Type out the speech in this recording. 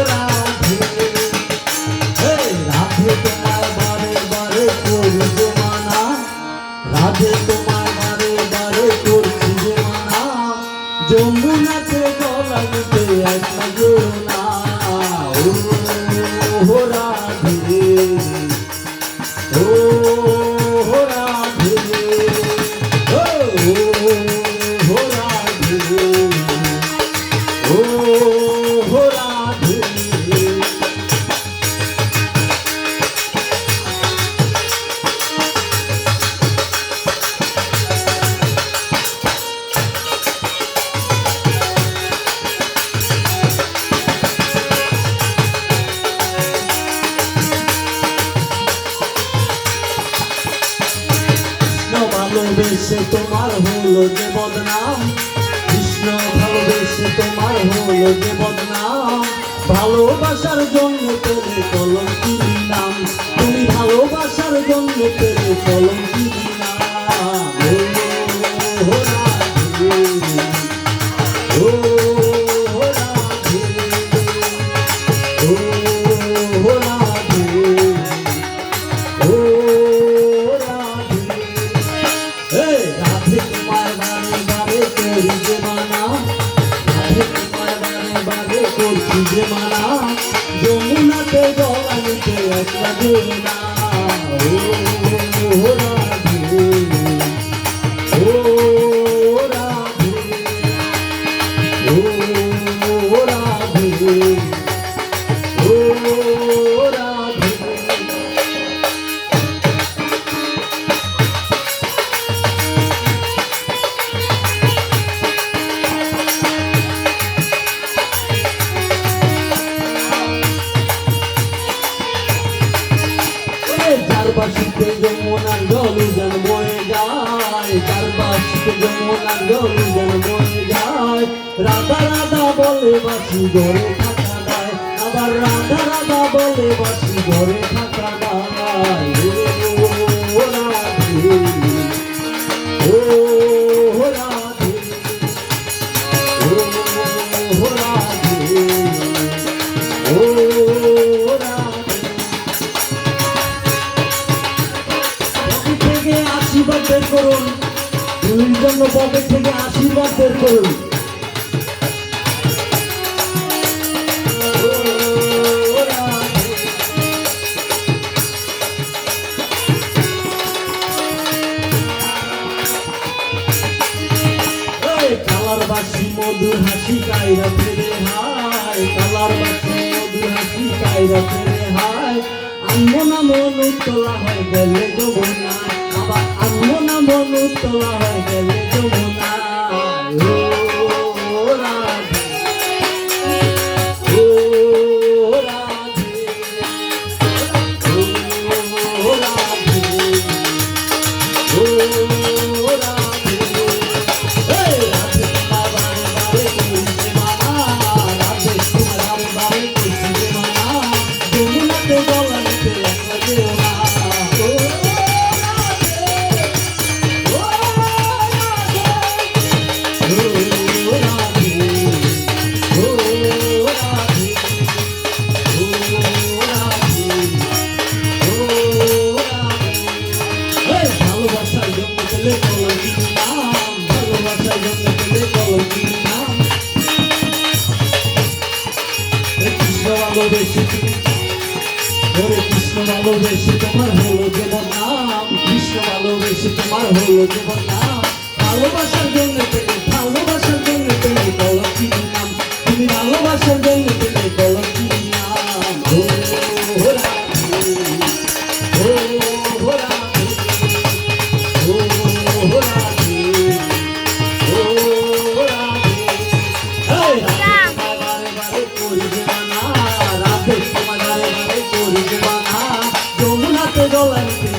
রাধে রাধে তোমার বারে বারে করবো মানা, রাধে তোমার বারে বারে করছি যে মানা, যমুনাতে গলা দিতে একটা না। ও রাধে ও রাধে ও রাধে ও রাধে। ভালোবেসে তোমার হলো যে বদনাম, কৃষ্ণ ভালোবেসে তোমার হলো যে বদনাম, ভালোবাসার জন্য পেলে কলঙ্কিনী নাম, তুমি ভালোবাসার জন্য পেলে কলঙ্কিনী নাম। ও রাধে ও রাধে ও রাধে ও রাধে তোমার বারে বারে করি যে মানা, রাধে তোমার বারে বারে করছি যে মানা, যমুনাতে গলা নিতে একটা না। ও রাধে ও রাধে ও রাধে ও রাধে। চারপাশে যমুনার জল যেন বয়ে যায়, চারপাশে যমুনার জল যেন বয়ে যায়, রাধা রাধা বলে বাসি ঘরে থাকা দায়, আবার রাধা রাধা বলে বাসি ঘরে থাকা দায়। ও রাধে ও রাধে ও রাধে ও আশীর্বাদ বের করুন, দুইর জন্য পকেট থেকে আশীর্বাদ বের করুন। কালার বাসি মধুর হাসি কাইরা ফেরে হায়, কালার বাসি মধুর হাসি কাইরা ফেরে হায়, আনমনা মন উত্তলা হয় গেলে যমুনা, আবার আনমনা মন উত্তলা হয় গেলে যমুনা। ও রাধে ও রাধে ও রাধে ও রাধে। রাধে তোমার বারে বারে করছি মানা, রাধে তোমার বারে বারে করছি মানা, যমুনাতে গলা নিতে একটা যেও না। ভালোবাসার জন্য পেলে কলঙ্কিনী নাম, ভালোবাসার জন্য পেলে কলঙ্কিনী নাম। কৃষ্ণ ভালোবেসে ওরে কৃষ্ণ ভালোবেসে তোমার হলো যে বদনাম, কৃষ্ণ ভালোবেসে তোমার হলো যে বদনাম, ভালোবাসার জন্য পেলে ভালোবাসার জন্য পেলে কলঙ্কিনী নাম, তুমি ভালোবাসার জন্য পেলে কলঙ্কিনী নাম। ও রাধে ও রাধে ও রাধে ও রাধে। বারে বারে করি যে মানা, রাধে তোমার বারে বারে করি যে মানা, যমুনাতে গলা নিতে